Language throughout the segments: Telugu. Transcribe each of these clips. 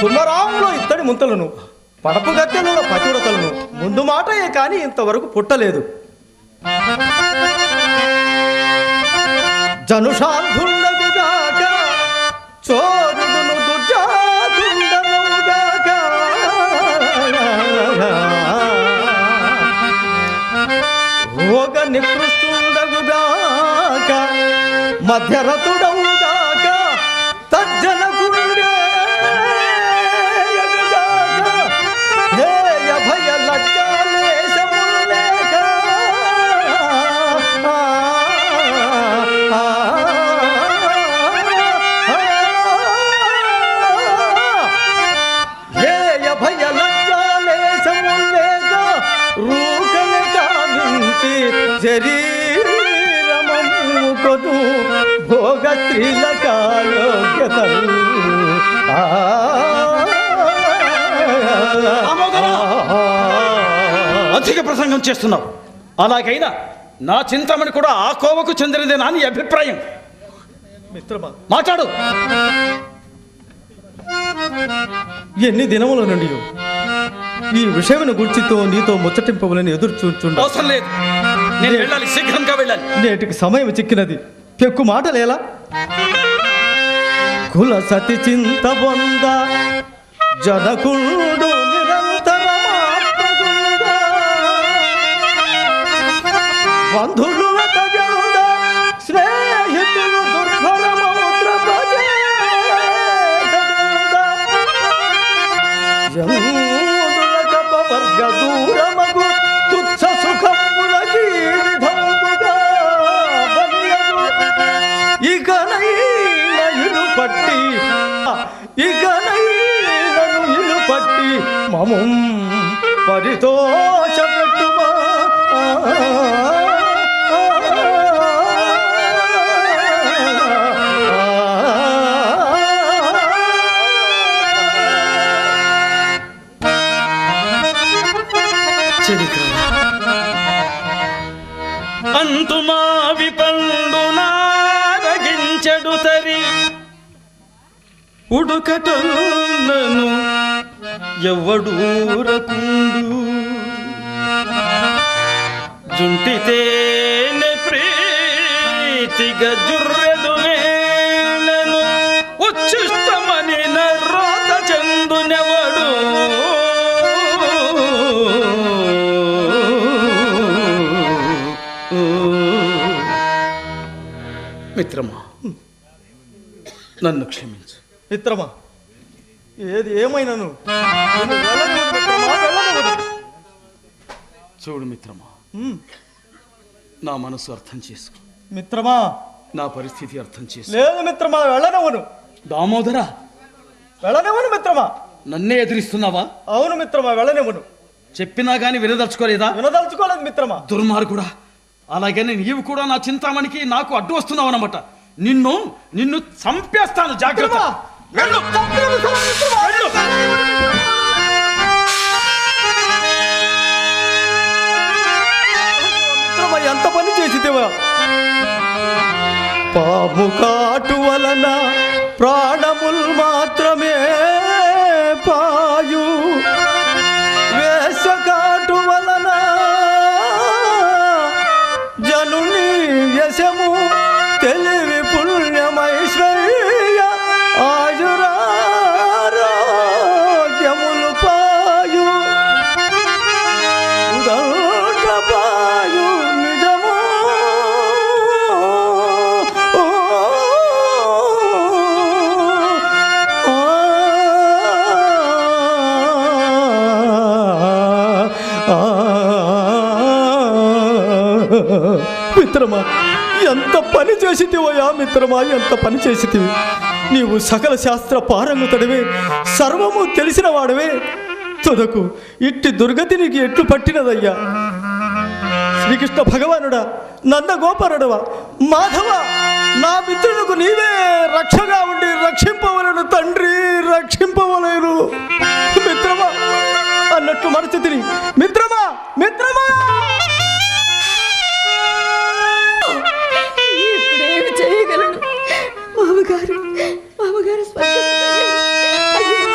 తుమ్మరాములో ఇత్తడి ముంతలను, పడపు గద్దెలలో పతివ్రతలను ముందు మాటయే కానీ ఇంతవరకు పుట్టలేదు. జనుషాంధుండగుగాక చోరుడును దుర్జాతుండనుగాక భోగ నికృష్టుండగుగాక మధ్యరథుడవుగాక తజ్జనకుడే హేయ భయ లజ్జాలేశములేక హేయ భయ లజ్జాలేశములేక రూకని కావించి శరీరమము కొను భోగ స్త్రీలకాయోగ్యతలు అధిక ప్రసంగం చేస్తున్నావు. అలాగైనా నా చింతామణి కూడా ఆ కోవకు చెందినదేనా నీ అభిప్రాయం? మిత్రమా, మాట్లాడు. ఎన్ని దినముల నుండి ఈ విషయమును గుర్చితో నీతో ముచ్చటింపవలని ఎదురు చూచుండ. అవసరం లేదు, నేను వెళ్ళాలి, శీఘ్రంగా వెళ్ళాలి. నేటికి సమయం చిక్కినది, పెక్కు మాటలేలా? కుల సతి చింత బొంద జనకుడు నిరంతరమాత్మగుండ బంధులు వెతజనుడ స్నేహితులు దుర్భరమౌత్ర వర్గ దూరమగు తుచ్చ సుఖములకి విధముగా ఇకనైనను ఇలు పట్టి మమం పరితోష పెట్టుమా. అంతుమా విపండు నారగించెడు తరి ఉడుకటను ఎవ్వడూరకుండు జుంటితేనె ప్రీతిగా జుర్రెదు వేళను ఉచ్చిష్టమని నర్రోత చందునెవడు మిత్రమా, నన్ను క్షమించు. మిత్రమా, ఏది ఏమైనాను చూడు మిత్రమా, నా మనసు అర్థం చేసుకో. మిత్రమా, నా పరిస్థితి అర్థం చేసుకో. లేదు మిత్రమా, వెళ్ళనవును. దామోదరా, వెళ్ళనివ్వను మిత్రమా. నన్నే ఎదిరిస్తున్నావా? అవును మిత్రమా, వెళ్ళనివ్వను. చెప్పినా గాని వినదలుచుకోలేదా? వినదలుచుకోలేదు మిత్రమా. దుర్మార్గుడా, అలాగని నీవు కూడా నా చింతామణికి నాకు అడ్డు వస్తున్నావు అన్నమాట. నిన్ను చంపేస్తాను, జాగ్రత్త. వెళ్ళు. మిత్రమా, ఎంత పని చేసిదేవా? పాము కాటు వలన ప్రాణముల్ మాత్రమే పాయు, వేష కాటు వలన జనుని యశము తెలివి పుణ్యమైశ్వర్య ఆయురారోగ్యములు పాయు, ఉదండ పాయు నిజము మిత్రమా, ఎంత పని చేసితివయా మిత్రమా, ఎంత పని చేసితివి. నీవు సకల శాస్త్ర పారంగతుడివే, సర్వము తెలిసిన వాడవే. తుదకు ఇట్టి దుర్గతి నీకు ఎట్లు పట్టినదయ్యా? శ్రీకృష్ణ భగవానుడా, నంద గోపరుడవా, మాధవ, నా మిత్రులకు నీవే రక్షగా ఉండి రక్షింపవలను తండ్రి, రక్షింపవలేను. మిత్రమా అన్నట్టు మనసు తిని మిత్రమా మిత్రమా ఇప్పుడేమి చేయగలను? మామగారు స్వర్గస్థులయ్యారు.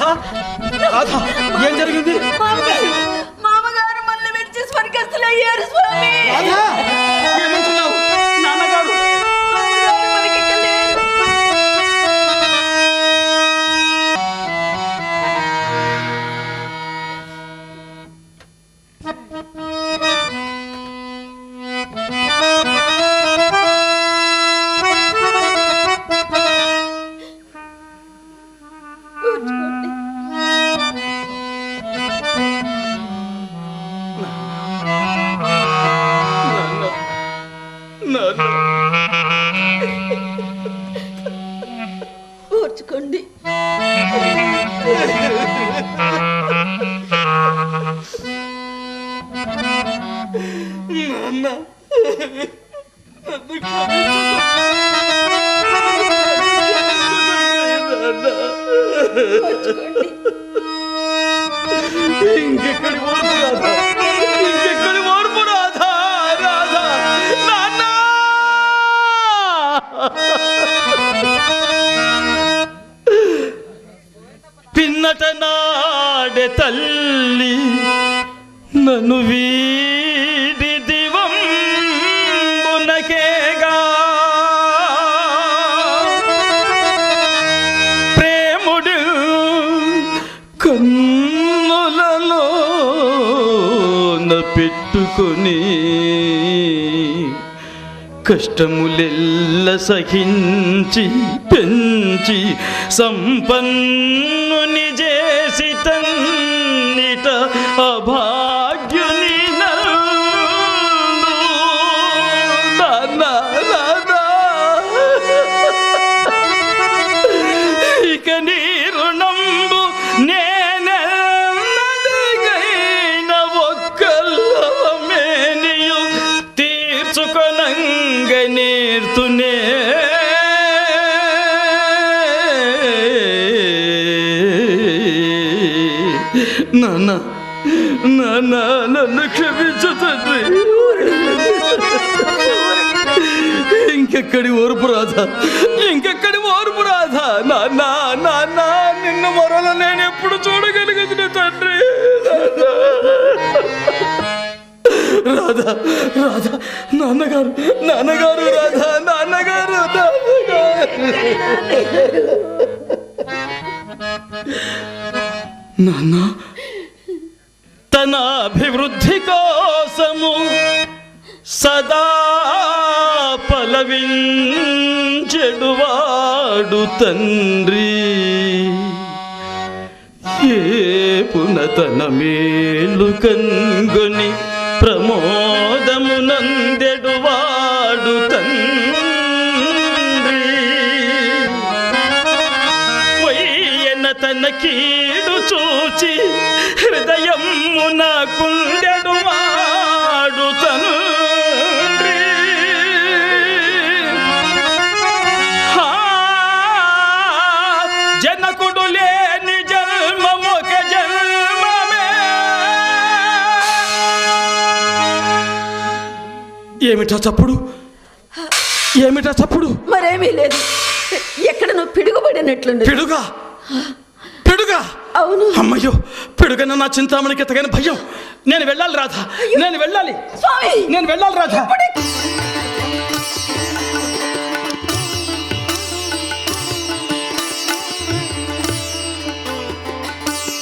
రాధా రాధా ఏం జరిగింది? మామగారు మళ్ళీ విడిచి స్వర్గస్థులయ్యారు స్వామి. రాధా ఏమంటున్నావు? నాన్నగారు మనకి ఇక లేరు. కూర్చోండి. ఓర్చుకోండి. ఓర్చుకోండి. ఇంకెక్కడి ఓర్పు రాధా, ఇంకెక్కడి ఓర్పు రాధా, రాధా నాన్న. పిన్నట నాడే తల్లి నన్ను వీడి దివం మునకేగా ప్రేముడు కన్నులలో పెట్టుకొని కష్టములెల్ల సహించి పెంచి సంపన్నుని చేసి తన్నిట అభాగ్యుని ఇక నీ రుణంబు నేనెన్నదిగైన ఒక్కల్లమేనియు తీర్చుకొనంగ నేర్తునే నాన్న నాన్న నన్ను క్షమించు తండ్రి. ఇంకెక్కడి ఓర్పు రాధా, ఇంకెక్కడి ఓర్పు రాధా. నాన్న నాన్న నిన్ను మరల నేను ఎప్పుడు చూడగలిగింది తండ్రి. రాధా రాధా నాన్నగారు నాన్నగారు రాధా నాన్నగారు నాన్న తన అభివృద్ధి కోసము సదా పలవించెడువాడు తండ్రి ఏ పునతన మేలు కన్గొని ప్రమోదమునందెడువాడు తండ్రి వయ్యన తన కీడు చూచి హృదయమున కుండెడువాడు తండ్రి జనకుడు లేని జన్మమొక జన్మమే. ఏమిటా చప్పుడు, ఏమిటా చప్పుడు? మరేమీ లేదు. ఎక్కడ నువ్వు పిడుగుపడినట్లుంది. పిడుగా పిడుగా? అవును. అమ్మయ్యో, పిడుగన్న నా చింతామణికి ఎత్తగానే భయం. నేను వెళ్ళాలి రాధా, నేను వెళ్ళాలి స్వామి. నేను వెళ్ళాలి రాధా. ఇప్పుడు